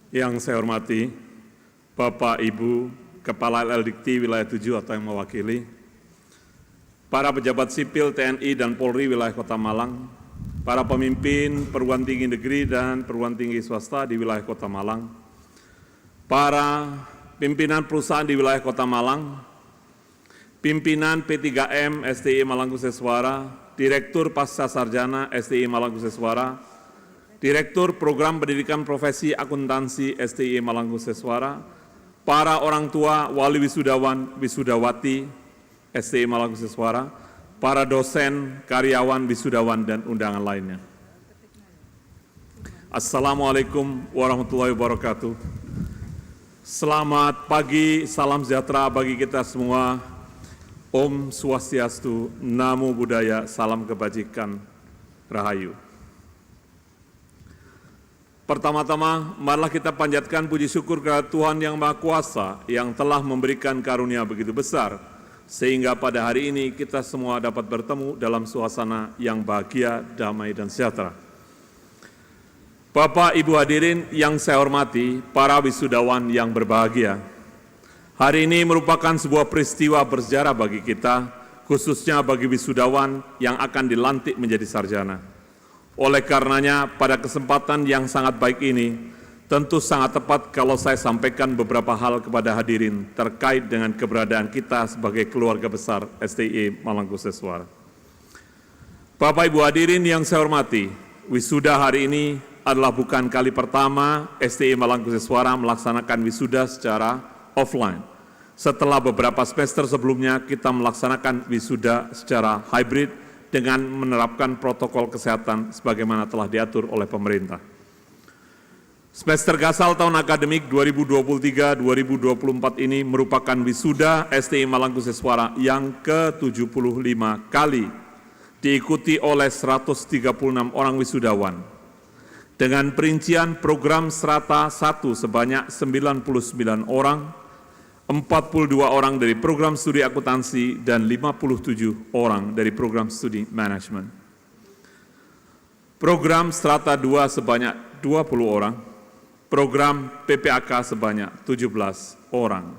Yang saya hormati Bapak Ibu Kepala LL-Dikti Wilayah 7 atau yang mewakili, para pejabat sipil TNI dan Polri wilayah Kota Malang, para pemimpin perguruan tinggi negeri dan perguruan tinggi swasta di wilayah Kota Malang, para pimpinan perusahaan di wilayah Kota Malang, pimpinan P3M STI Malangguseswara, Direktur Pasca Sarjana STI Malangguseswara, Direktur Program Pendidikan Profesi Akuntansi STI Malangguseswara, para orang tua wali wisudawan, wisudawati STI Malangguseswara, para dosen, karyawan, wisudawan, dan undangan lainnya. Assalamualaikum warahmatullahi wabarakatuh. Selamat pagi, salam sejahtera bagi kita semua. Om Swastiastu, Namo Buddhaya, salam kebajikan, Rahayu. Pertama-tama, marilah kita panjatkan puji syukur kepada Tuhan Yang Maha Kuasa yang telah memberikan karunia begitu besar, sehingga pada hari ini kita semua dapat bertemu dalam suasana yang bahagia, damai, dan sejahtera. Bapak, Ibu hadirin yang saya hormati, para wisudawan yang berbahagia, hari ini merupakan sebuah peristiwa bersejarah bagi kita, khususnya bagi wisudawan yang akan dilantik menjadi sarjana. Oleh karenanya, pada kesempatan yang sangat baik ini, tentu sangat tepat kalau saya sampaikan beberapa hal kepada hadirin terkait dengan keberadaan kita sebagai keluarga besar STI Malangguseswara. Bapak Ibu hadirin yang saya hormati, wisuda hari ini adalah bukan kali pertama STI Malangguseswara melaksanakan wisuda secara offline. Setelah beberapa semester sebelumnya kita melaksanakan wisuda secara hybrid dengan menerapkan protokol kesehatan sebagaimana telah diatur oleh pemerintah. Semester Gasal tahun akademik 2023-2024 ini merupakan wisuda STI Malangguseswara yang ke-75 kali, diikuti oleh 136 orang wisudawan. Dengan perincian program strata 1 sebanyak 99 orang, 42 orang dari program studi akuntansi, dan 57 orang dari program studi manajemen. Program strata 2 sebanyak 20 orang, program PPAK sebanyak 17 orang.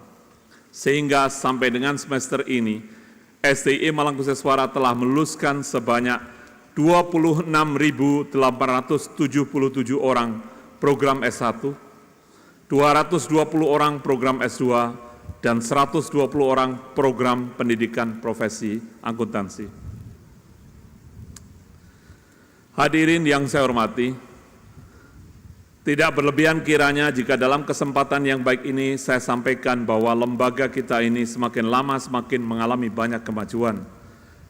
Sehingga sampai dengan semester ini, STI Malangguseswara telah meluluskan sebanyak 26.877 orang program S1, 220 orang program S2, dan 120 orang program pendidikan profesi akuntansi. Hadirin yang saya hormati, tidak berlebihan kiranya jika dalam kesempatan yang baik ini saya sampaikan bahwa lembaga kita ini semakin lama semakin mengalami banyak kemajuan.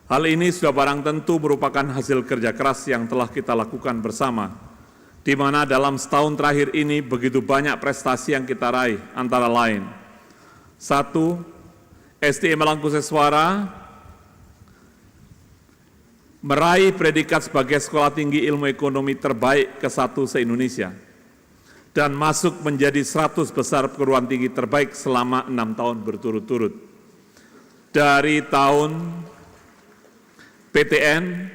Hal ini sudah barang tentu merupakan hasil kerja keras yang telah kita lakukan bersama, di mana dalam setahun terakhir ini begitu banyak prestasi yang kita raih, antara lain: 1. STI Malangguseswara meraih predikat sebagai sekolah tinggi ilmu ekonomi terbaik ke-1 se-Indonesia dan masuk menjadi 100 besar perguruan tinggi terbaik selama 6 tahun berturut-turut. Dari tahun PTN,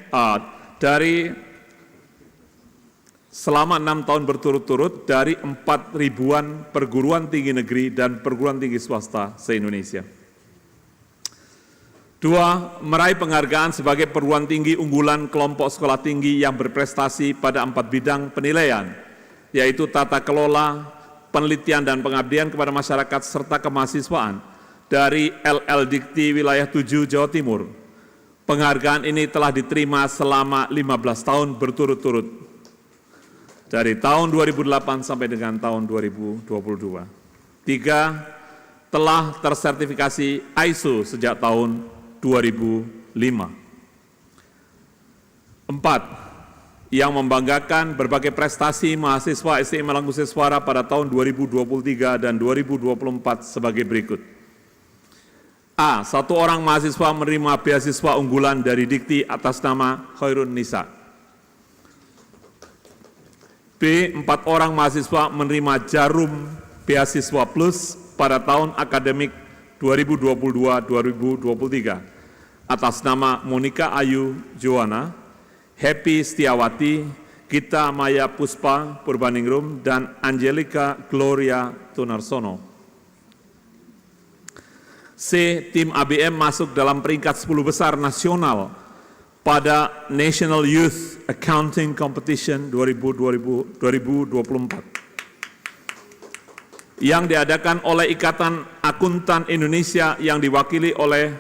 selama 6 tahun berturut-turut dari 4.000-an perguruan tinggi negeri dan perguruan tinggi swasta se-Indonesia. 2. Meraih penghargaan sebagai perguruan tinggi unggulan kelompok sekolah tinggi yang berprestasi pada 4 bidang penilaian, yaitu tata kelola, penelitian dan pengabdian kepada masyarakat serta kemahasiswaan dari LL-Dikti Wilayah 7 Jawa Timur. Penghargaan ini telah diterima selama 15 tahun berturut-turut, dari tahun 2008 sampai dengan tahun 2022. 3. Telah tersertifikasi ISO sejak tahun 2005. 4. Yang membanggakan berbagai prestasi mahasiswa STI Malangguseswara pada tahun 2023 dan 2024 sebagai berikut. A. 1 orang mahasiswa menerima beasiswa unggulan dari Dikti atas nama Khairun Nisa. B. 4 orang mahasiswa menerima Jarum Beasiswa Plus pada tahun akademik 2022-2023 atas nama Monika Ayu Joana, Happy Setiawati, Gita Maya Puspa Purbaningrum, dan Angelica Gloria Tunarsono. C. Tim ABM masuk dalam peringkat 10 besar nasional pada National Youth Accounting Competition 2024 yang diadakan oleh Ikatan Akuntan Indonesia yang diwakili oleh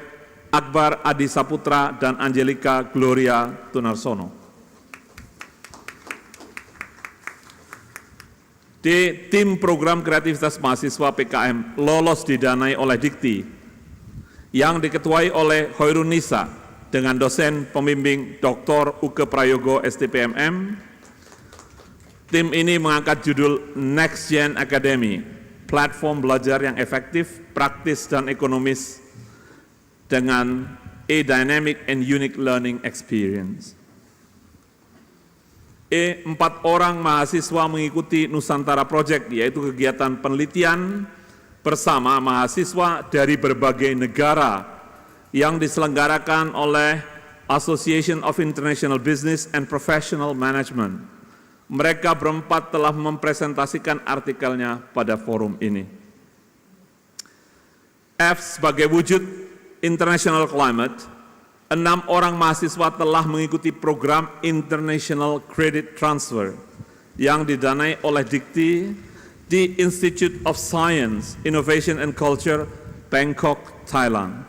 Akbar Adi Saputra dan Angelica Gloria Tunarsono. D. Tim Program Kreativitas Mahasiswa PKM lolos didanai oleh Dikti yang diketuai oleh Hoirun Nisa dengan dosen pembimbing Dr. Uke Prayogo STPMM. Tim ini mengangkat judul Next Gen Academy, platform belajar yang efektif, praktis, dan ekonomis dengan a dynamic and unique learning experience. 4 orang mahasiswa mengikuti Nusantara Project, yaitu kegiatan penelitian bersama mahasiswa dari berbagai negara yang diselenggarakan oleh Association of International Business and Professional Management. Mereka berempat telah mempresentasikan artikelnya pada forum ini. F. Sebagai wujud International Climate, 6 orang mahasiswa telah mengikuti program International Credit Transfer yang didanai oleh Dikti di Institute of Science, Innovation and Culture, Bangkok, Thailand.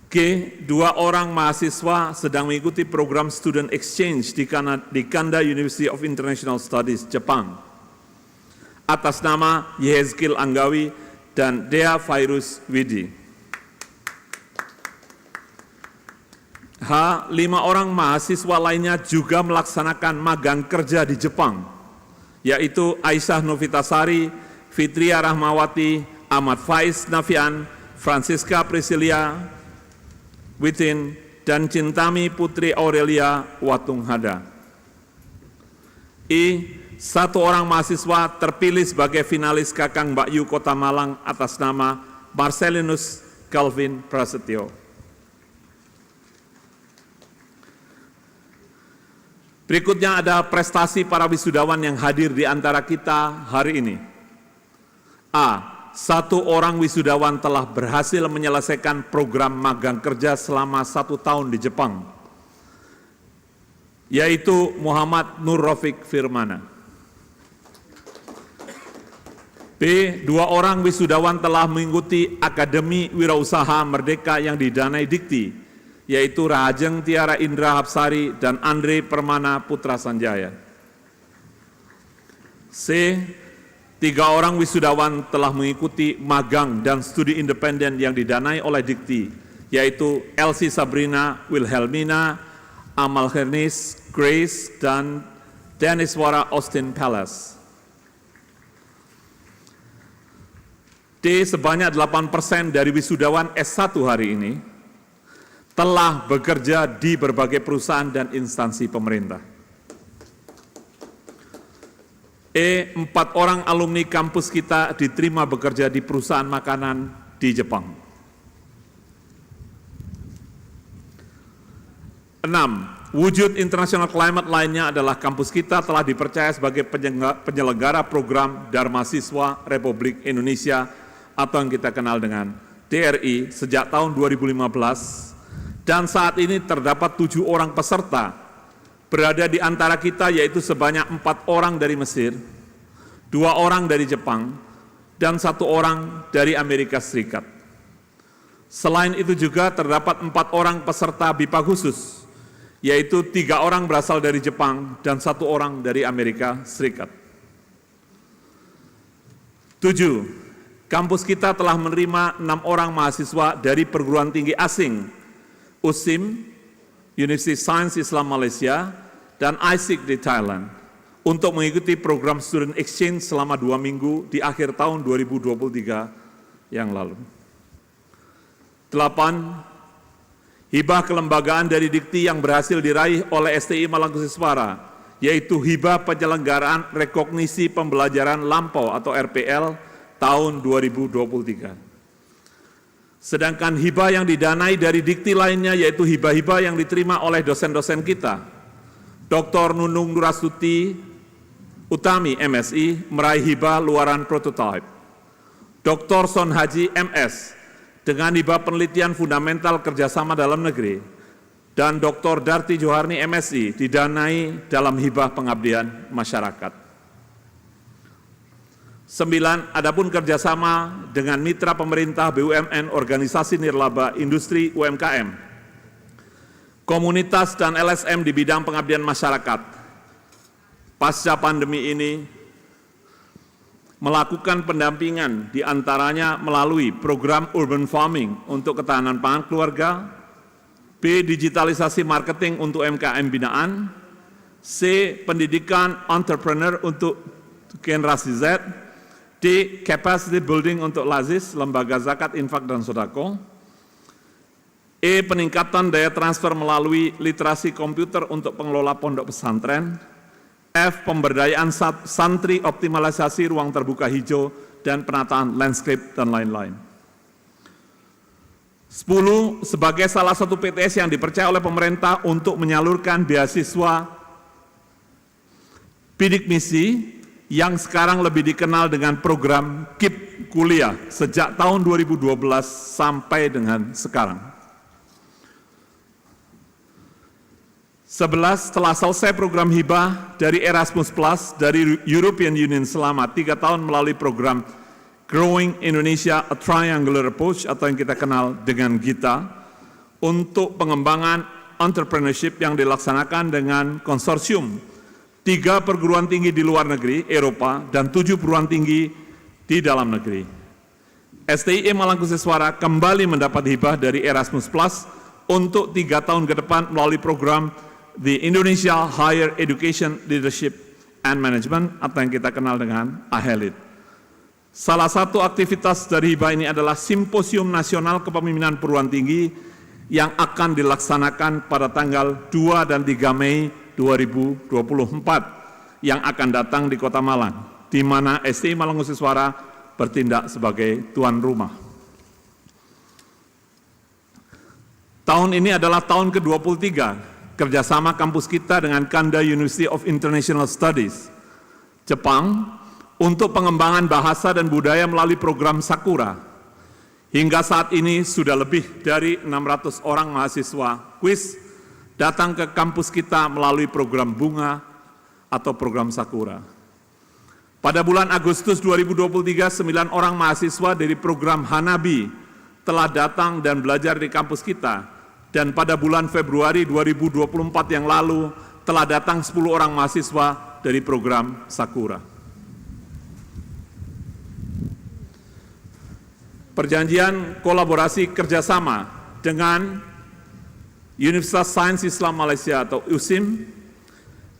G. 2 orang mahasiswa sedang mengikuti program Student Exchange di Kanda University of International Studies, Jepang, atas nama Yehezkiel Anggawi dan Dea Fairuz Widi. H. 5 orang mahasiswa lainnya juga melaksanakan magang kerja di Jepang, yaitu Aisyah Novitasari, Fitria Rahmawati, Ahmad Faiz Nafian, Francisca Priscilia Witin, dan Cintami Putri Aurelia Watunghada. I. 1 orang mahasiswa terpilih sebagai finalis Kakang Mbak Yu Kota Malang atas nama Marcelinus Calvin Prasetyo. Berikutnya ada prestasi para wisudawan yang hadir di antara kita hari ini. A. 1 orang wisudawan telah berhasil menyelesaikan program magang kerja selama 1 tahun di Jepang, yaitu Muhammad Nur Rafiq Firmana. B. 2 orang wisudawan telah mengikuti Akademi Wirausaha Merdeka yang didanai Dikti, yaitu Rahajeng Tiara Indra Hapsari dan Andre Permana Putra Sanjaya. C. 3 orang wisudawan telah mengikuti magang dan studi independen yang didanai oleh Dikti, yaitu Elsie Sabrina Wilhelmina, Amal Hernis Grace, dan Daniswara Austin Palace. D. Sebanyak 8% dari wisudawan S1 hari ini telah bekerja di berbagai perusahaan dan instansi pemerintah. E. 4 orang alumni kampus kita diterima bekerja di perusahaan makanan di Jepang. 6. Wujud International Climate lainnya adalah kampus kita telah dipercaya sebagai penyelenggara program Dharma Siswa Republik Indonesia atau yang kita kenal dengan DRI sejak tahun 2015, dan saat ini terdapat 7 orang peserta berada di antara kita, yaitu sebanyak 4 orang dari Mesir, 2 orang dari Jepang, dan 1 orang dari Amerika Serikat. Selain itu juga terdapat 4 orang peserta BIPA khusus, yaitu 3 orang berasal dari Jepang dan 1 orang dari Amerika Serikat. 7. Kampus kita telah menerima 6 orang mahasiswa dari perguruan tinggi asing, USIM, University Science Islam Malaysia, dan ISIC di Thailand, untuk mengikuti program Student Exchange selama 2 minggu di akhir tahun 2023 yang lalu. 8. Hibah kelembagaan dari Dikti yang berhasil diraih oleh STI Malangkusiswara, yaitu hibah penyelenggaraan rekognisi pembelajaran lampau atau RPL tahun 2023. Sedangkan hibah yang didanai dari Dikti lainnya, yaitu hibah-hibah yang diterima oleh dosen-dosen kita, Dr. Nunung Nurastuti Utami, MSI, meraih hibah luaran prototipe. Dr. Son Haji, MS, dengan hibah penelitian fundamental kerjasama dalam negeri. Dan Dr. Darti Joharni, MSI, didanai dalam hibah pengabdian masyarakat. 9. Adapun kerjasama dengan mitra pemerintah, BUMN, organisasi nirlaba, industri, UMKM, komunitas dan LSM di bidang pengabdian masyarakat. Pasca pandemi ini melakukan pendampingan diantaranya melalui program urban farming untuk ketahanan pangan keluarga, B. Digitalisasi marketing untuk UMKM binaan, C. Pendidikan entrepreneur untuk generasi Z, D. Capacity building untuk LAZIS, Lembaga Zakat, Infak, dan Sodako, E. Peningkatan daya transfer melalui literasi komputer untuk pengelola pondok pesantren, F. Pemberdayaan santri, optimalisasi ruang terbuka hijau, dan penataan landscape, dan lain-lain. 10. Sebagai salah satu PTS yang dipercaya oleh pemerintah untuk menyalurkan beasiswa bidik misi yang sekarang lebih dikenal dengan program KIP Kuliah sejak tahun 2012 sampai dengan sekarang. 11. Setelah selesai program hibah dari Erasmus Plus dari European Union selama 3 tahun melalui program Growing Indonesia a Triangular Approach atau yang kita kenal dengan GITA untuk pengembangan entrepreneurship yang dilaksanakan dengan konsorsium 3 perguruan tinggi di luar negeri, Eropa, dan 7 perguruan tinggi di dalam negeri. STIE Mangkuseswara kembali mendapat hibah dari Erasmus Plus untuk 3 tahun ke depan melalui program The Indonesia Higher Education Leadership and Management atau yang kita kenal dengan AHELID. Salah satu aktivitas dari hibah ini adalah Simposium Nasional Kepemimpinan Perguruan Tinggi yang akan dilaksanakan pada tanggal 2 dan 3 Mei 2024 yang akan datang di Kota Malang, di mana STI Mangkuseswara bertindak sebagai tuan rumah. Tahun ini adalah tahun ke-23 kerjasama kampus kita dengan Kanda University of International Studies, Jepang, untuk pengembangan bahasa dan budaya melalui program Sakura. Hingga saat ini sudah lebih dari 600 orang mahasiswa kuis datang ke kampus kita melalui program Bunga atau program Sakura. Pada bulan Agustus 2023, 9 orang mahasiswa dari program Hanabi telah datang dan belajar di kampus kita. Dan pada bulan Februari 2024 yang lalu telah datang 10 orang mahasiswa dari program Sakura. Perjanjian kolaborasi kerjasama dengan Universitas Sains Islam Malaysia atau USIM,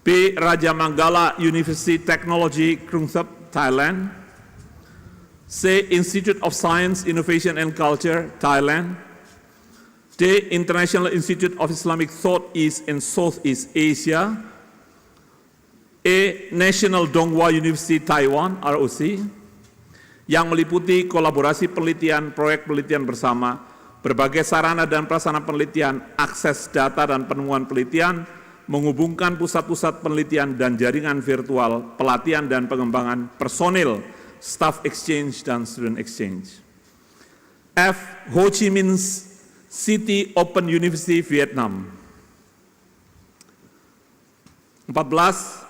B. Raja Manggala University Technology Krungsep, Thailand, C. Institute of Science, Innovation and Culture, Thailand, D. International Institute of Islamic Thought East and Southeast Asia, E. National Donghua University Taiwan, ROC, yang meliputi kolaborasi penelitian, proyek penelitian bersama, berbagai sarana dan prasarana penelitian, akses data dan penemuan penelitian, menghubungkan pusat-pusat penelitian dan jaringan virtual, pelatihan dan pengembangan personil, staff exchange, dan student exchange. F. Ho Chi Minh City Open University Vietnam. 14.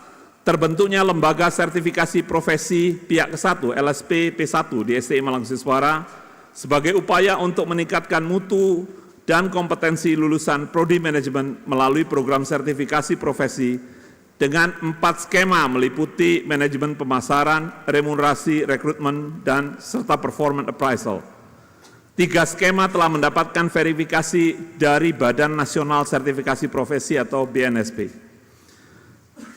Terbentuknya Lembaga Sertifikasi Profesi Pihak ke-1 LSP P1 di STI Mangkuseswara sebagai upaya untuk meningkatkan mutu dan kompetensi lulusan Prodi Manajemen melalui program sertifikasi profesi dengan 4 skema meliputi manajemen pemasaran, remunerasi, rekrutmen, dan serta performance appraisal. 3 skema telah mendapatkan verifikasi dari Badan Nasional Sertifikasi Profesi atau BNSP.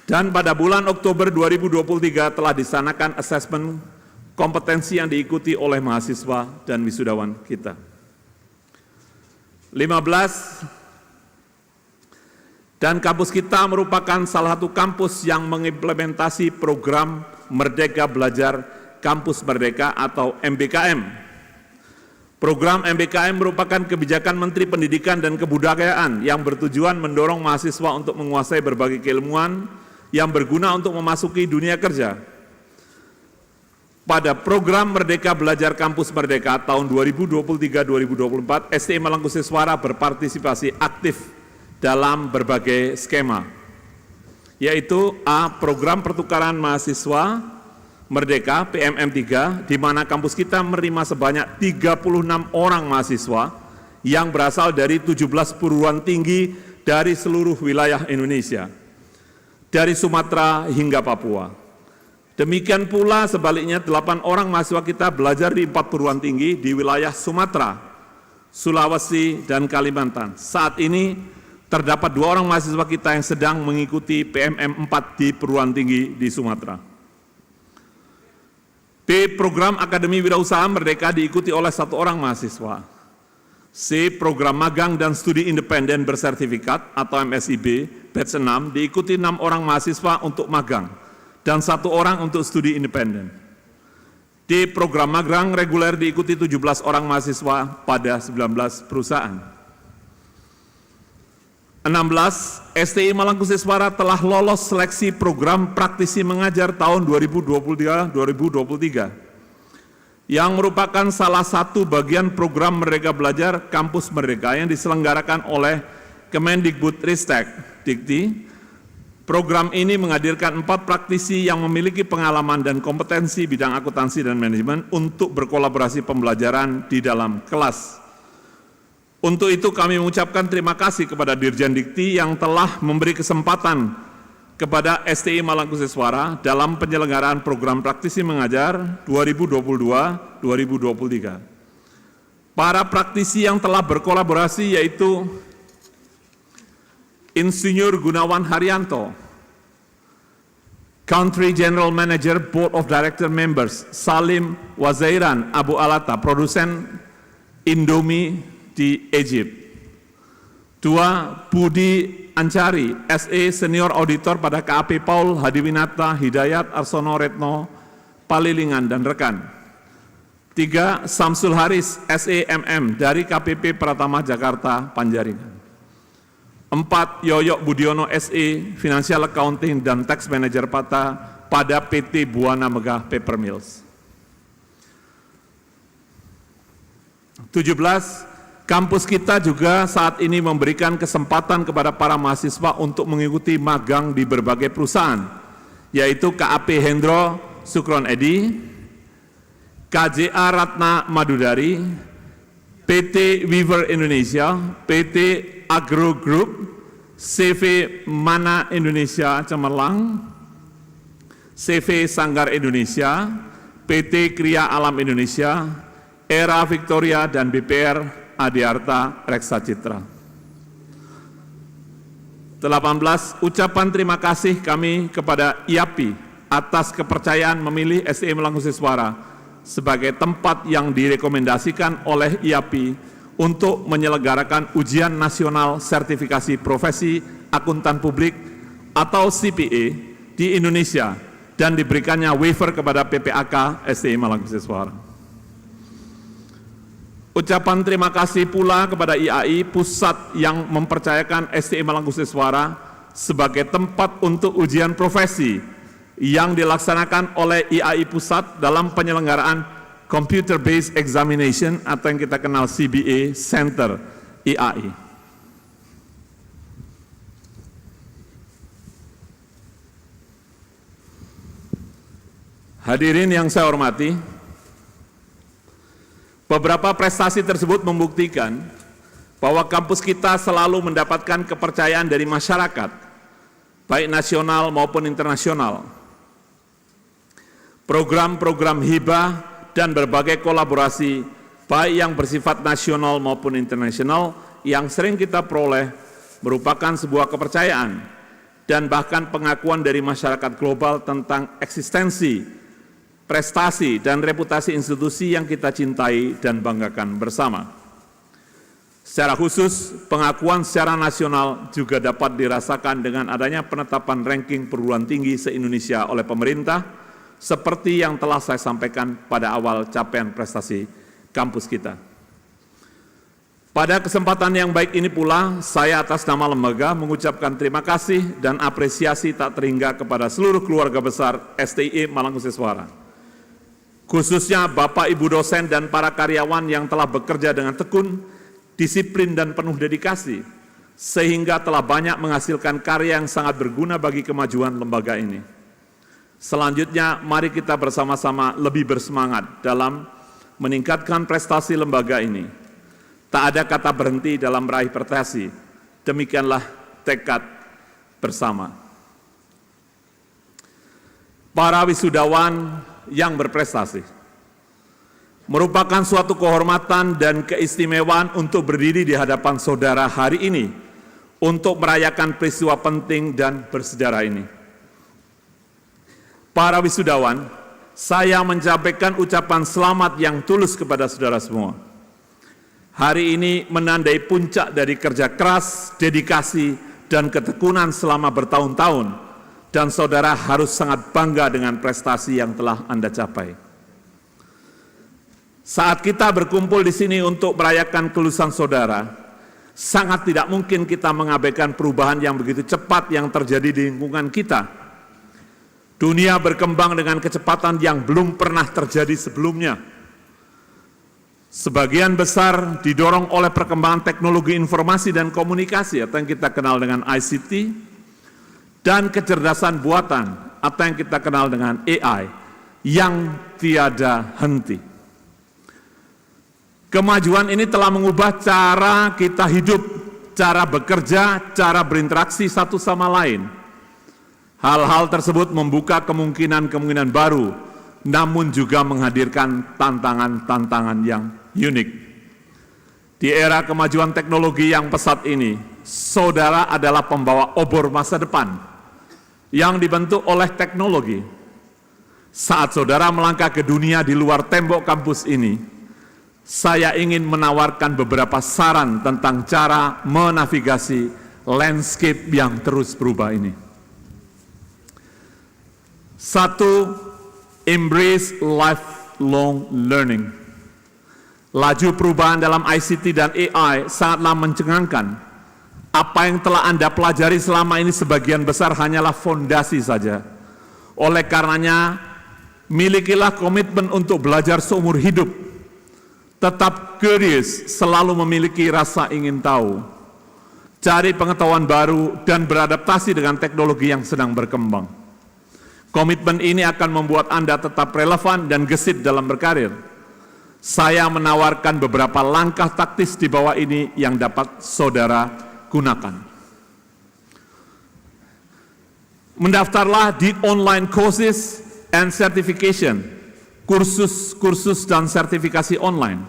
Dan pada bulan Oktober 2023 telah disanakan asesmen kompetensi yang diikuti oleh mahasiswa dan wisudawan kita. 15. Dan kampus kita merupakan salah satu kampus yang mengimplementasi program Merdeka Belajar Kampus Merdeka atau MBKM. Program MBKM merupakan kebijakan Menteri Pendidikan dan Kebudayaan yang bertujuan mendorong mahasiswa untuk menguasai berbagai keilmuan yang berguna untuk memasuki dunia kerja. Pada program Merdeka Belajar Kampus Merdeka tahun 2023-2024, STI Malangkusiswara berpartisipasi aktif dalam berbagai skema, yaitu A. Program Pertukaran Mahasiswa Merdeka PMM3, di mana kampus kita menerima sebanyak 36 orang mahasiswa yang berasal dari 17 perguruan tinggi dari seluruh wilayah Indonesia, dari Sumatera hingga Papua. Demikian pula sebaliknya 8 orang mahasiswa kita belajar di 4 perguruan tinggi di wilayah Sumatera, Sulawesi, dan Kalimantan. Saat ini terdapat 2 orang mahasiswa kita yang sedang mengikuti PMM4 di perguruan tinggi di Sumatera. B. Program Akademi Wirausaha Merdeka diikuti oleh 1 orang mahasiswa. C. Program Magang dan Studi Independen Bersertifikat atau MSIB batch 6 diikuti 6 orang mahasiswa untuk magang dan 1 orang untuk studi independen. D. Program Magang reguler diikuti 17 orang mahasiswa pada 19 perusahaan. 16. STI Malangkusiswara telah lolos seleksi program praktisi mengajar tahun 2023 yang merupakan salah satu bagian program Merdeka Belajar Kampus Merdeka yang diselenggarakan oleh Kemendikbudristek Dikti. Program ini menghadirkan 4 praktisi yang memiliki pengalaman dan kompetensi bidang akuntansi dan manajemen untuk berkolaborasi pembelajaran di dalam kelas. Untuk itu kami mengucapkan terima kasih kepada Dirjen Dikti yang telah memberi kesempatan kepada STI Malangkusiswara dalam penyelenggaraan program praktisi mengajar 2022-2023. Para praktisi yang telah berkolaborasi yaitu Insinyur Gunawan Haryanto, Country General Manager Board of Director Members Salim Wazairan Abu Alata, produsen Indomie di Egypt. 2. Budi Ancari, SE Senior Auditor pada KAP Paul Hadiwinata Hidayat Arsono Retno Palilingan dan rekan. 3. Samsul Haris, SE MM dari KPP Pratama Jakarta Panjaringan. 4. Yoyok Budiono, SE Financial Accounting dan Tax Manager pada PT Buana Megah Paper Mills. 17. Kampus kita juga saat ini memberikan kesempatan kepada para mahasiswa untuk mengikuti magang di berbagai perusahaan, yaitu KAP Hendro Sukron Edi, KJA Ratna Madudari, PT Weaver Indonesia, PT Agro Group, CV Mana Indonesia Cemerlang, CV Sanggar Indonesia, PT Kriya Alam Indonesia, Era Victoria, dan BPR Adiarta Reksa Citra. 18. Ucapan terima kasih kami kepada IAPI atas kepercayaan memilih STI Malangkusiswara sebagai tempat yang direkomendasikan oleh IAPI untuk menyelenggarakan ujian nasional sertifikasi profesi akuntan publik atau CPA di Indonesia dan diberikannya waiver kepada PPAK STI Malangkusiswara. Ucapan terima kasih pula kepada IAI Pusat yang mempercayakan STI Malangkusiswara sebagai tempat untuk ujian profesi yang dilaksanakan oleh IAI Pusat dalam penyelenggaraan Computer Based Examination atau yang kita kenal CBA Center IAI. Hadirin yang saya hormati, beberapa prestasi tersebut membuktikan bahwa kampus kita selalu mendapatkan kepercayaan dari masyarakat, baik nasional maupun internasional. Program-program hibah dan berbagai kolaborasi, baik yang bersifat nasional maupun internasional, yang sering kita peroleh merupakan sebuah kepercayaan dan bahkan pengakuan dari masyarakat global tentang eksistensi, prestasi, dan reputasi institusi yang kita cintai dan banggakan bersama. Secara khusus, pengakuan secara nasional juga dapat dirasakan dengan adanya penetapan ranking perguruan tinggi se-Indonesia oleh pemerintah, seperti yang telah saya sampaikan pada awal capaian prestasi kampus kita. Pada kesempatan yang baik ini pula, saya atas nama lembaga mengucapkan terima kasih dan apresiasi tak terhingga kepada seluruh keluarga besar STI Malangkusiswara. Khususnya Bapak, Ibu dosen, dan para karyawan yang telah bekerja dengan tekun, disiplin, dan penuh dedikasi, sehingga telah banyak menghasilkan karya yang sangat berguna bagi kemajuan lembaga ini. Selanjutnya, mari kita bersama-sama lebih bersemangat dalam meningkatkan prestasi lembaga ini. Tak ada kata berhenti dalam meraih prestasi. Demikianlah tekad bersama. Para wisudawan yang berprestasi merupakan suatu kehormatan dan keistimewaan untuk berdiri di hadapan saudara hari ini untuk merayakan peristiwa penting dan bersejarah ini. Para wisudawan, saya menyampaikan ucapan selamat yang tulus kepada saudara semua. Hari ini menandai puncak dari kerja keras, dedikasi, dan ketekunan selama bertahun-tahun, dan saudara harus sangat bangga dengan prestasi yang telah Anda capai. Saat kita berkumpul di sini untuk merayakan kelulusan saudara, sangat tidak mungkin kita mengabaikan perubahan yang begitu cepat yang terjadi di lingkungan kita. Dunia berkembang dengan kecepatan yang belum pernah terjadi sebelumnya. Sebagian besar didorong oleh perkembangan teknologi informasi dan komunikasi atau yang kita kenal dengan ICT, dan kecerdasan buatan atau yang kita kenal dengan AI yang tiada henti. Kemajuan ini telah mengubah cara kita hidup, cara bekerja, cara berinteraksi satu sama lain. Hal-hal tersebut membuka kemungkinan-kemungkinan baru, namun juga menghadirkan tantangan-tantangan yang unik. Di era kemajuan teknologi yang pesat ini, saudara adalah pembawa obor masa depan yang dibentuk oleh teknologi. Saat saudara melangkah ke dunia di luar tembok kampus ini, saya ingin menawarkan beberapa saran tentang cara menavigasi landscape yang terus berubah ini. 1. Embrace lifelong learning. Laju perubahan dalam ICT dan AI sangatlah mencengangkan. Apa yang telah Anda pelajari selama ini sebagian besar hanyalah fondasi saja. Oleh karenanya, milikilah komitmen untuk belajar seumur hidup. Tetap curious, selalu memiliki rasa ingin tahu. Cari pengetahuan baru dan beradaptasi dengan teknologi yang sedang berkembang. Komitmen ini akan membuat Anda tetap relevan dan gesit dalam berkarir. Saya menawarkan beberapa langkah taktis di bawah ini yang dapat saudara gunakan. Mendaftarlah di online courses and certification, kursus dan sertifikasi online.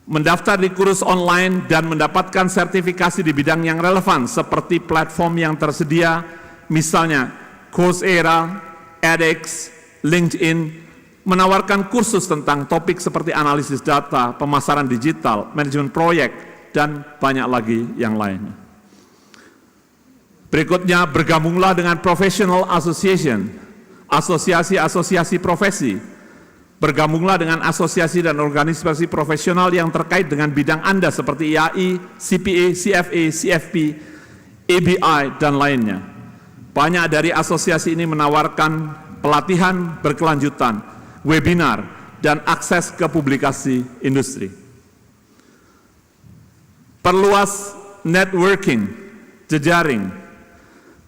Mendaftar di kursus online dan mendapatkan sertifikasi di bidang yang relevan seperti platform yang tersedia, misalnya Coursera, edX, LinkedIn, menawarkan kursus tentang topik seperti analisis data, pemasaran digital, manajemen proyek, dan banyak lagi yang lainnya. Berikutnya, bergabunglah dengan professional association, asosiasi-asosiasi profesi. Bergabunglah dengan asosiasi dan organisasi profesional yang terkait dengan bidang Anda seperti IAI, CPA, CFA, CFP, ABI, dan lainnya. Banyak dari asosiasi ini menawarkan pelatihan berkelanjutan, webinar, dan akses ke publikasi industri. Perluas networking, jejaring.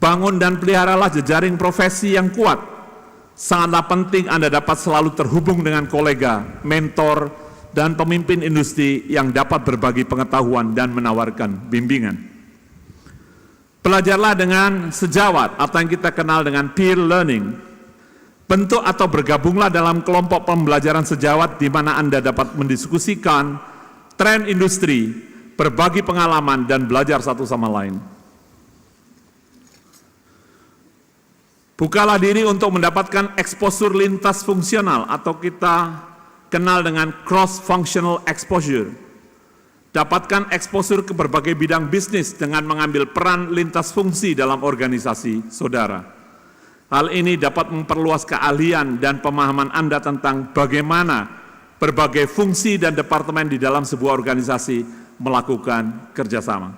Bangun dan peliharalah jejaring profesi yang kuat. Sangatlah penting Anda dapat selalu terhubung dengan kolega, mentor, dan pemimpin industri yang dapat berbagi pengetahuan dan menawarkan bimbingan. Belajarlah dengan sejawat atau yang kita kenal dengan peer learning. Bentuk atau bergabunglah dalam kelompok pembelajaran sejawat di mana Anda dapat mendiskusikan tren industri, berbagi pengalaman, dan belajar satu sama lain. Bukalah diri untuk mendapatkan exposure lintas fungsional atau kita kenal dengan cross-functional exposure. Dapatkan exposure ke berbagai bidang bisnis dengan mengambil peran lintas fungsi dalam organisasi saudara. Hal ini dapat memperluas keahlian dan pemahaman Anda tentang bagaimana berbagai fungsi dan departemen di dalam sebuah organisasi melakukan kerjasama.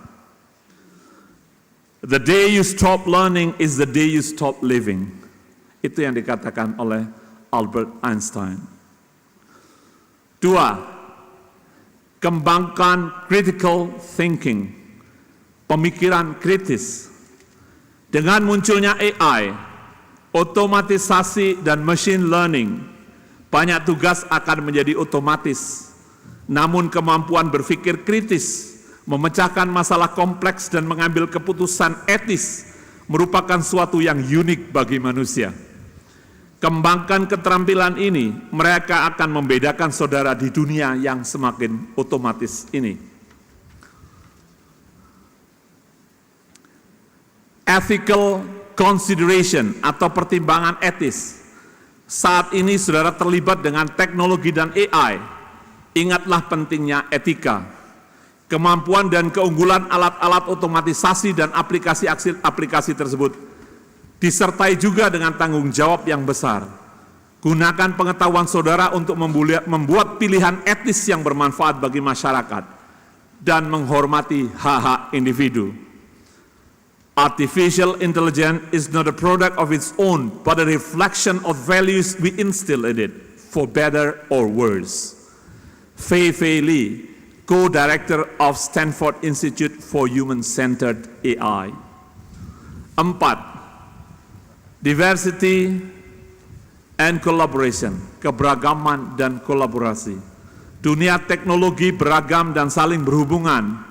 The day you stop learning is the day you stop living. Itu yang dikatakan oleh Albert Einstein. 2. Kembangkan critical thinking, pemikiran kritis. Dengan munculnya AI, otomatisasi dan machine learning, banyak tugas akan menjadi otomatis. Namun kemampuan berpikir kritis, memecahkan masalah kompleks dan mengambil keputusan etis merupakan suatu yang unik bagi manusia. Kembangkan keterampilan ini, mereka akan membedakan saudara di dunia yang semakin otomatis ini. Ethical consideration atau pertimbangan etis. Saat ini saudara terlibat dengan teknologi dan AI. Ingatlah pentingnya etika. Kemampuan dan keunggulan alat-alat otomatisasi dan aplikasi tersebut disertai juga dengan tanggung jawab yang besar. Gunakan pengetahuan saudara untuk membuat pilihan etis yang bermanfaat bagi masyarakat dan menghormati hak-hak individu. Artificial intelligence is not a product of its own, but a reflection of values we instill in it, for better or worse. Fei-Fei Li, Co-Director of Stanford Institute for Human-Centered AI. 4. Diversity and collaboration, keberagaman dan kolaborasi. Dunia teknologi beragam dan saling berhubungan.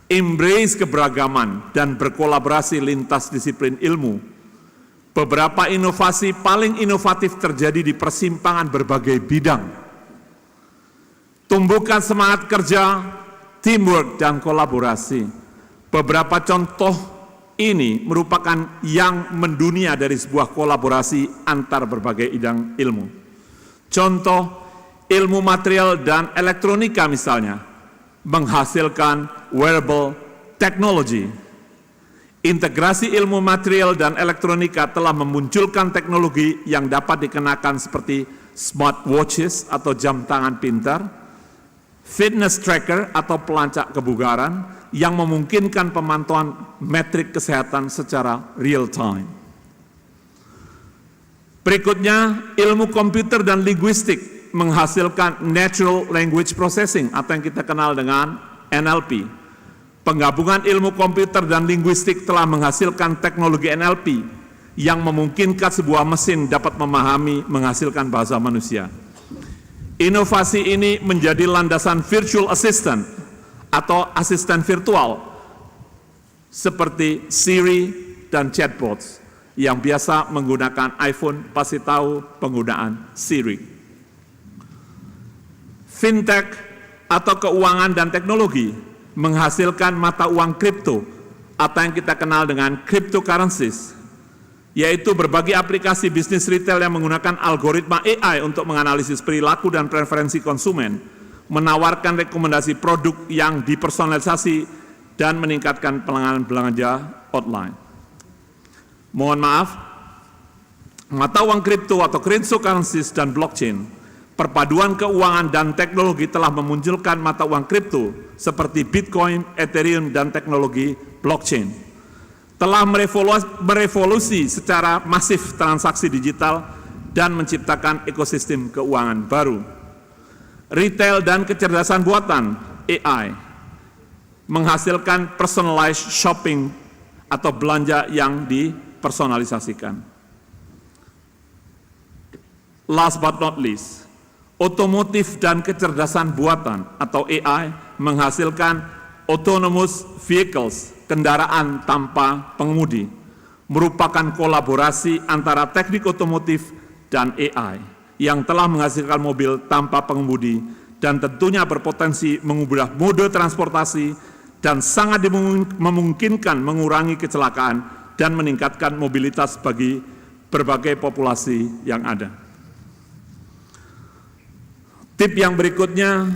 Embrace keberagaman dan berkolaborasi lintas disiplin ilmu. Beberapa inovasi paling inovatif terjadi di persimpangan berbagai bidang. Tumbuhkan semangat kerja, teamwork, dan kolaborasi. Beberapa contoh ini merupakan yang mendunia dari sebuah kolaborasi antar berbagai bidang ilmu. Contoh, ilmu material dan elektronika misalnya, menghasilkan wearable technology. Integrasi ilmu material dan elektronika telah memunculkan teknologi yang dapat dikenakan seperti smartwatches atau jam tangan pintar, fitness tracker atau pelacak kebugaran yang memungkinkan pemantauan metrik kesehatan secara real time. Berikutnya, ilmu komputer dan linguistik menghasilkan natural language processing atau yang kita kenal dengan NLP. Penggabungan ilmu komputer dan linguistik telah menghasilkan teknologi NLP yang memungkinkan sebuah mesin dapat memahami, menghasilkan bahasa manusia. Inovasi ini menjadi landasan virtual assistant atau asisten virtual seperti Siri dan chatbots yang biasa menggunakan iPhone pasti tahu penggunaan Siri. Fintech atau keuangan dan teknologi menghasilkan mata uang kripto atau yang kita kenal dengan cryptocurrencies, yaitu berbagai aplikasi bisnis retail yang menggunakan algoritma AI untuk menganalisis perilaku dan preferensi konsumen, menawarkan rekomendasi produk yang dipersonalisasi, dan meningkatkan pelanggan belanja online. Mohon maaf, mata uang kripto atau cryptocurrencies dan blockchain, perpaduan keuangan dan teknologi telah memunculkan mata uang kripto seperti Bitcoin, Ethereum, dan teknologi blockchain. Telah merevolusi secara masif transaksi digital dan menciptakan ekosistem keuangan baru. Retail dan kecerdasan buatan AI menghasilkan personalized shopping atau belanja yang dipersonalisasikan. Last but not least, otomotif dan kecerdasan buatan atau AI menghasilkan autonomous vehicles, kendaraan tanpa pengemudi, merupakan kolaborasi antara teknik otomotif dan AI yang telah menghasilkan mobil tanpa pengemudi dan tentunya berpotensi mengubah mode transportasi dan sangat memungkinkan mengurangi kecelakaan dan meningkatkan mobilitas bagi berbagai populasi yang ada. Tip yang berikutnya,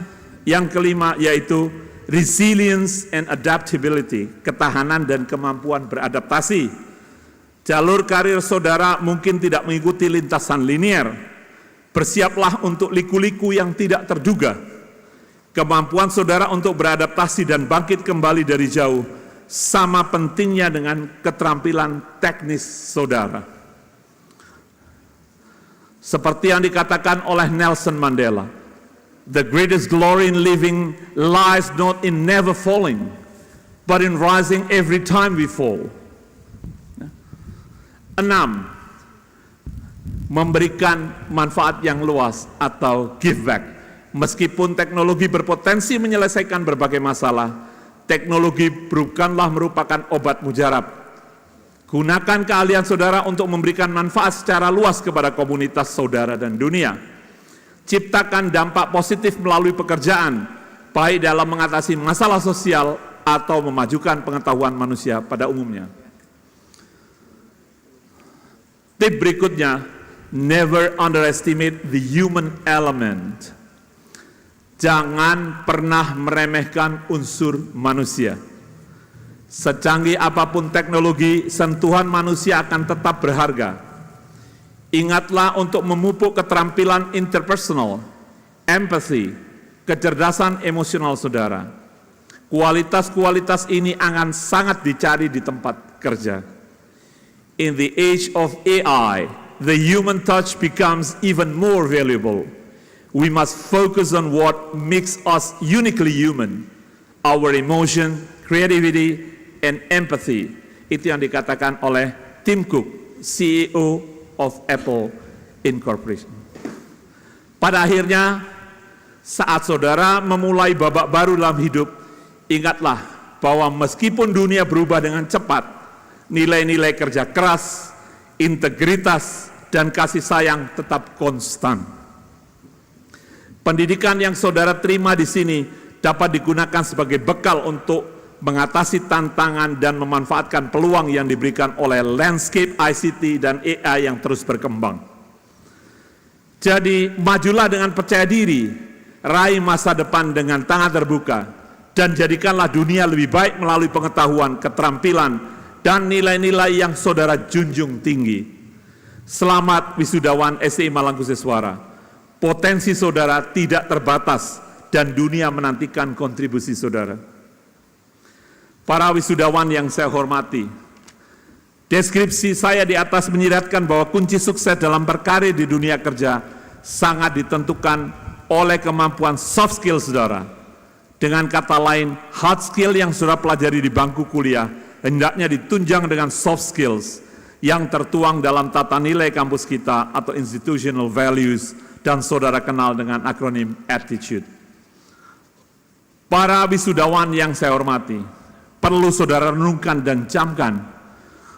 yang kelima, yaitu resilience and adaptability, ketahanan dan kemampuan beradaptasi. Jalur karir saudara mungkin tidak mengikuti lintasan linier. Bersiaplah untuk liku-liku yang tidak terduga. Kemampuan saudara untuk beradaptasi dan bangkit kembali dari jauh sama pentingnya dengan keterampilan teknis saudara. Seperti yang dikatakan oleh Nelson Mandela, the greatest glory in living lies not in never falling, but in rising every time we fall. 6. Memberikan manfaat yang luas atau give back. Meskipun teknologi berpotensi menyelesaikan berbagai masalah, teknologi bukanlah merupakan obat mujarab. Gunakan keahlian saudara untuk memberikan manfaat secara luas kepada komunitas saudara dan dunia. Ciptakan dampak positif melalui pekerjaan, baik dalam mengatasi masalah sosial atau memajukan pengetahuan manusia pada umumnya. Tip berikutnya, never underestimate the human element. Jangan pernah meremehkan unsur manusia. Secanggih apapun teknologi, sentuhan manusia akan tetap berharga. Ingatlah untuk memupuk keterampilan interpersonal, empathy, kecerdasan emosional saudara. Kualitas-kualitas ini akan sangat dicari di tempat kerja. In the age of AI, the human touch becomes even more valuable. We must focus on what makes us uniquely human, our emotion, creativity, and empathy. Itu yang dikatakan oleh Tim Cook, CEO of Apple Incorporation. Pada akhirnya, saat saudara memulai babak baru dalam hidup, ingatlah bahwa meskipun dunia berubah dengan cepat, nilai-nilai kerja keras, integritas, dan kasih sayang tetap konstan. Pendidikan yang saudara terima di sini dapat digunakan sebagai bekal untuk mengatasi tantangan dan memanfaatkan peluang yang diberikan oleh landscape ICT dan AI yang terus berkembang. Jadi, majulah dengan percaya diri, raih masa depan dengan tangan terbuka, dan jadikanlah dunia lebih baik melalui pengetahuan, keterampilan, dan nilai-nilai yang saudara junjung tinggi. Selamat wisudawan STI Mangkuseswara. Potensi saudara tidak terbatas dan dunia menantikan kontribusi saudara. Para wisudawan yang saya hormati, deskripsi saya di atas menyiratkan bahwa kunci sukses dalam berkarir di dunia kerja sangat ditentukan oleh kemampuan soft skill saudara. Dengan kata lain, hard skill yang saudara pelajari di bangku kuliah hendaknya ditunjang dengan soft skills yang tertuang dalam tata nilai kampus kita atau institutional values, dan saudara kenal dengan akronim attitude. Para wisudawan yang saya hormati, perlu saudara renungkan dan camkan,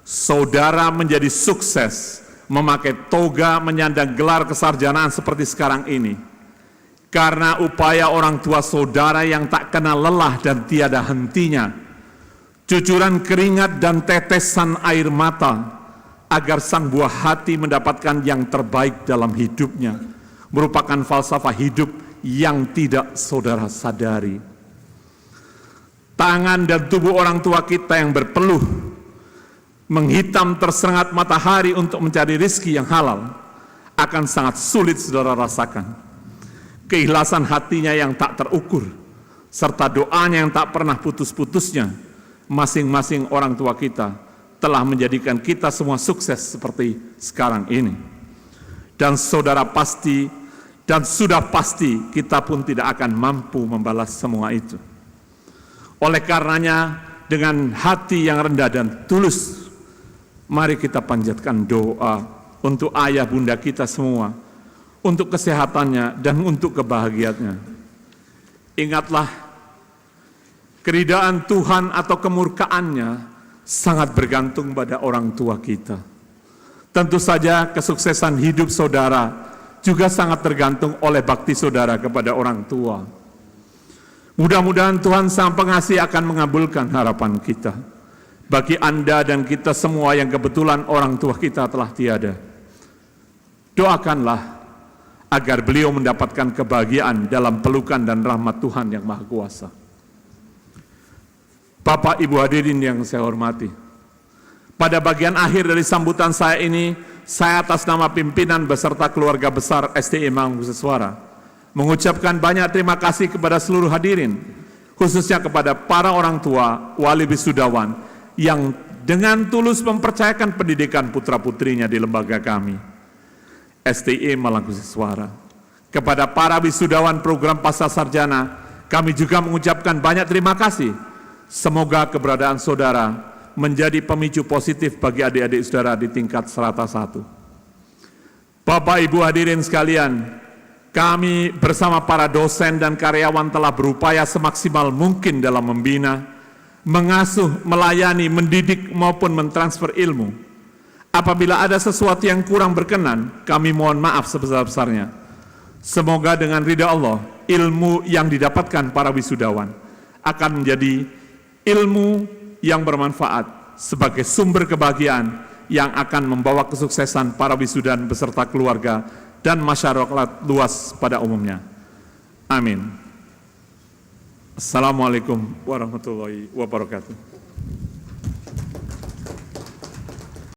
saudara menjadi sukses memakai toga menyandang gelar kesarjanaan seperti sekarang ini, karena upaya orang tua saudara yang tak kenal lelah dan tiada hentinya, cucuran keringat dan tetesan air mata, agar sang buah hati mendapatkan yang terbaik dalam hidupnya, merupakan falsafah hidup yang tidak saudara sadari. Tangan dan tubuh orang tua kita yang berpeluh, menghitam tersengat matahari untuk mencari rezeki yang halal, akan sangat sulit saudara rasakan. Keikhlasan hatinya yang tak terukur, serta doanya yang tak pernah putus-putusnya, masing-masing orang tua kita telah menjadikan kita semua sukses seperti sekarang ini. Dan saudara pasti dan sudah pasti kita pun tidak akan mampu membalas semua itu. Oleh karenanya, dengan hati yang rendah dan tulus, mari kita panjatkan doa untuk ayah bunda kita semua, untuk kesehatannya dan untuk kebahagiaannya. Ingatlah, keridaan Tuhan atau kemurkaannya sangat bergantung pada orang tua kita. Tentu saja kesuksesan hidup saudara juga sangat tergantung oleh bakti saudara kepada orang tua. Mudah-mudahan Tuhan Sang Pengasih akan mengabulkan harapan kita. Bagi Anda dan kita semua yang kebetulan orang tua kita telah tiada, doakanlah agar beliau mendapatkan kebahagiaan dalam pelukan dan rahmat Tuhan yang Maha Kuasa. Bapak Ibu hadirin yang saya hormati, pada bagian akhir dari sambutan saya ini, saya atas nama pimpinan beserta keluarga besar STI Mangkuseswara mengucapkan banyak terima kasih kepada seluruh hadirin, khususnya kepada para orang tua wali wisudawan yang dengan tulus mempercayakan pendidikan putra-putrinya di lembaga kami, STI Malang Kusiswara. Kepada para wisudawan program Pascasarjana, kami juga mengucapkan banyak terima kasih. Semoga keberadaan saudara menjadi pemicu positif bagi adik-adik saudara di tingkat strata 1. Bapak Ibu hadirin sekalian, kami bersama para dosen dan karyawan telah berupaya semaksimal mungkin dalam membina, mengasuh, melayani, mendidik maupun mentransfer ilmu. Apabila ada sesuatu yang kurang berkenan, kami mohon maaf sebesar-besarnya. Semoga dengan ridha Allah, ilmu yang didapatkan para wisudawan akan menjadi ilmu yang bermanfaat sebagai sumber kebahagiaan yang akan membawa kesuksesan para wisudawan beserta keluarga dan masyarakat luas pada umumnya. Amin. Assalamualaikum warahmatullahi wabarakatuh.